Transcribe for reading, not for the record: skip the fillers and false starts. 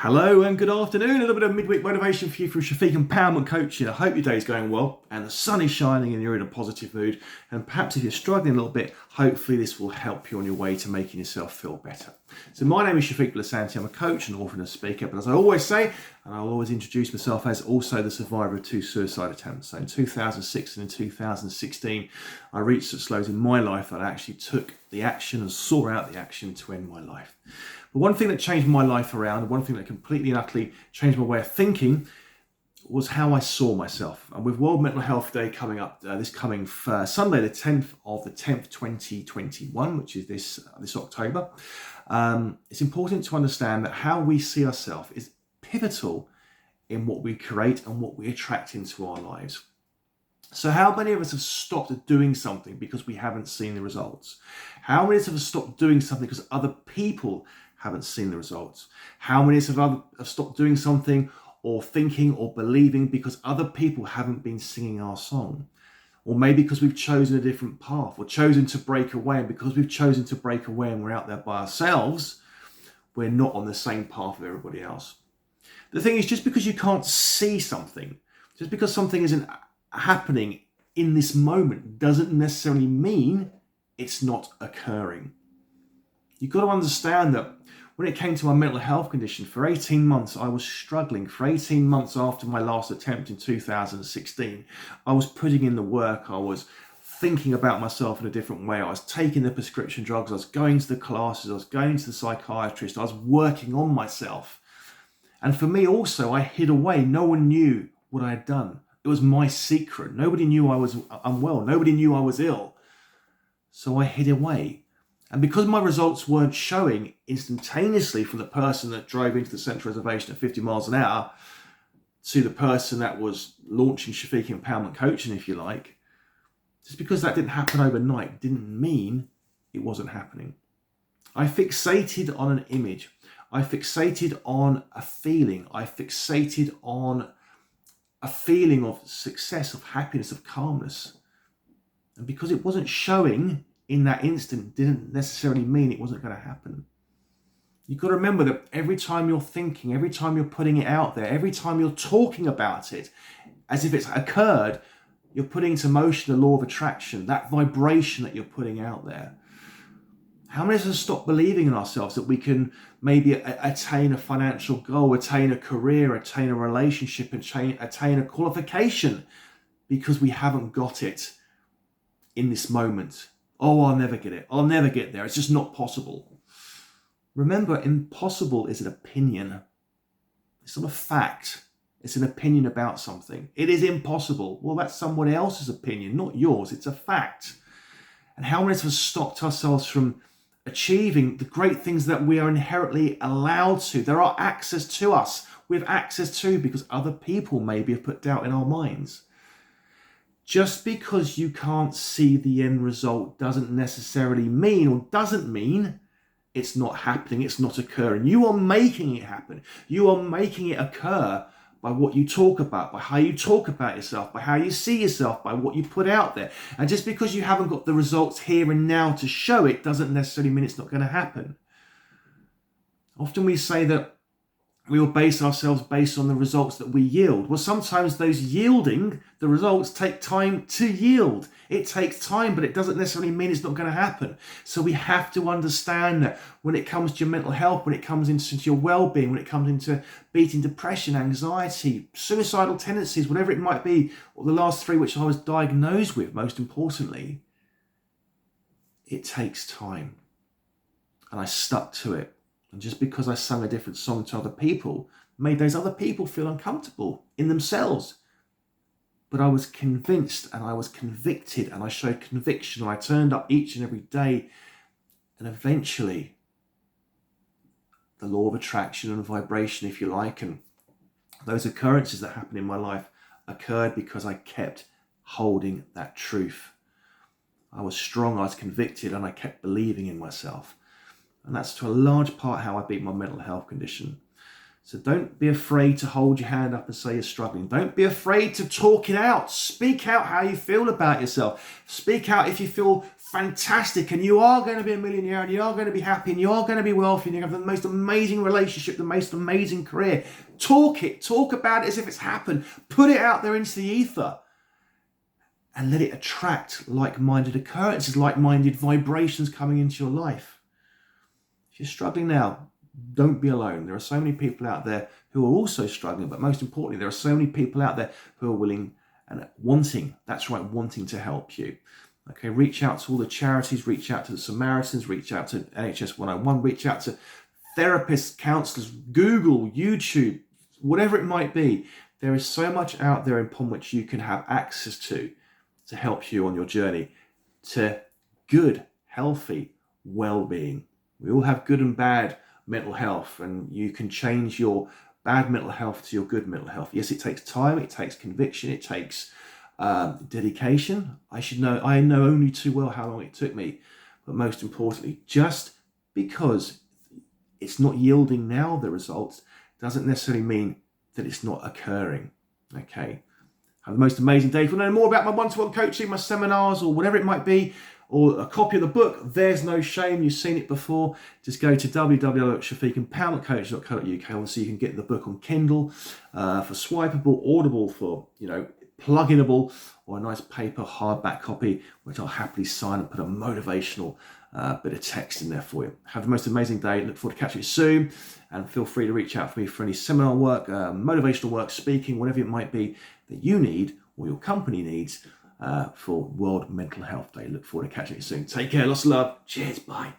Hello and good afternoon. A little bit of midweek motivation for you from Shafiq Empowerment Coaching. I hope your day is going well and the sun is shining and you're in a positive mood. And perhaps if you're struggling a little bit, hopefully this will help you on your way to making yourself feel better. So my name is Shafiq Blasanti. I'm a coach and author and a speaker. But as I always say, and I'll always introduce myself as also the survivor of 2 suicide attempts. So in 2006 and in 2016, I reached such lows in my life that I actually took the action and saw out the action to end my life. But one thing that changed my life around, one thing that completely and utterly changed my way of thinking, was how I saw myself. And with World Mental Health Day coming up this coming Sunday, the 10th of the 10th, 2021, which is this October, it's important to understand that how we see ourselves is pivotal in what we create and what we attract into our lives. So how many of us have stopped doing something because we haven't seen the results? How many of us have stopped doing something because other people haven't seen the results? How many of us have stopped doing something or thinking or believing because other people haven't been singing our song? Or maybe because we've chosen a different path or chosen to break away, and because we've chosen to break away and we're out there by ourselves, we're not on the same path of everybody else. The thing is, just because you can't see something, just because something isn't happening in this moment, doesn't necessarily mean it's not occurring. You've got to understand that when it came to my mental health condition, for 18 months I was struggling. For 18 months after my last attempt in 2016, I was putting in the work. I was thinking about myself in a different way. I was taking the prescription drugs. I was going to the classes. I was going to the psychiatrist. I was working on myself. And for me also, I hid away. No one knew what I had done. It was my secret. Nobody knew I was unwell. Nobody knew I was ill. So I hid away. And because my results weren't showing instantaneously from the person that drove into the central reservation at 50 miles an hour to the person that was launching Shafiq Empowerment Coaching, if you like, just because that didn't happen overnight didn't mean it wasn't happening. I fixated on an image. I fixated on a feeling. I fixated on a feeling of success, of happiness, of calmness. And because it wasn't showing in that instant didn't necessarily mean it wasn't going to happen. You've got to remember that every time you're thinking, every time you're putting it out there, every time you're talking about it, as if it's occurred, you're putting into motion the law of attraction, that vibration that you're putting out there. How many of us stop believing in ourselves that we can maybe attain a financial goal, attain a career, attain a relationship, attain a qualification because we haven't got it in this moment? Oh, I'll never get it. I'll never get there. It's just not possible. Remember, impossible is an opinion. It's not a fact. It's an opinion about something. It is impossible. Well, that's someone else's opinion, not yours. It's a fact. And how many of us stopped ourselves from achieving the great things that we are inherently allowed to? There are access to us. We have access to because other people maybe have put doubt in our minds. Just because you can't see the end result doesn't necessarily mean, or doesn't mean, it's not happening, it's not occurring. You are making it happen. You are making it occur by what you talk about, by how you talk about yourself, by how you see yourself, by what you put out there. And just because you haven't got the results here and now to show it doesn't necessarily mean it's not going to happen. Often we say that we will base ourselves based on the results that we yield. Well, sometimes those yielding, the results take time to yield. It takes time, but it doesn't necessarily mean it's not going to happen. So we have to understand that when it comes to your mental health, when it comes into your well-being, when it comes into beating depression, anxiety, suicidal tendencies, whatever it might be, or the last 3 which I was diagnosed with, most importantly, it takes time. And I stuck to it. And just because I sang a different song to other people made those other people feel uncomfortable in themselves. But I was convinced and I was convicted and I showed conviction and I turned up each and every day. And eventually, the law of attraction and vibration, if you like, and those occurrences that happened in my life occurred because I kept holding that truth. I was strong, I was convicted, and I kept believing in myself. And that's to a large part how I beat my mental health condition. So don't be afraid to hold your hand up and say you're struggling. Don't be afraid to talk it out. Speak out how you feel about yourself. Speak out if you feel fantastic and you are going to be a millionaire and you are going to be happy and you are going to be wealthy and you have the most amazing relationship, the most amazing career. Talk it. Talk about it as if it's happened. Put it out there into the ether and let it attract like-minded occurrences, like-minded vibrations coming into your life. If you're struggling now, don't be alone. There are so many people out there who are also struggling, but most importantly, there are so many people out there who are willing and wanting, that's right, wanting to help you. Okay, reach out to all the charities, reach out to the Samaritans, reach out to NHS 101, reach out to therapists, counselors, Google, YouTube, whatever it might be. There is so much out there upon which you can have access to help you on your journey to good, healthy well-being. We all have good and bad mental health, and you can change your bad mental health to your good mental health. Yes, it takes time, it takes conviction, it takes dedication. I know only too well how long it took me, but most importantly, just because it's not yielding now the results doesn't necessarily mean that it's not occurring. Okay, have the most amazing day. If you want to know more about my one-to-one coaching, my seminars, or whatever it might be, or a copy of the book, There's No Shame, you've seen it before, just go to www.shafiqempowermentcoach.co.uk. Obviously, you can get the book on Kindle for swipeable, audible for, plug-inable, or a nice paper hardback copy, which I'll happily sign and put a motivational bit of text in there for you. Have the most amazing day. Look forward to catching you soon, and feel free to reach out for me for any seminar work, motivational work, speaking, whatever it might be that you need or your company needs for World Mental Health Day. Look forward to catching you soon. Take care. Lots of love. Cheers. Bye.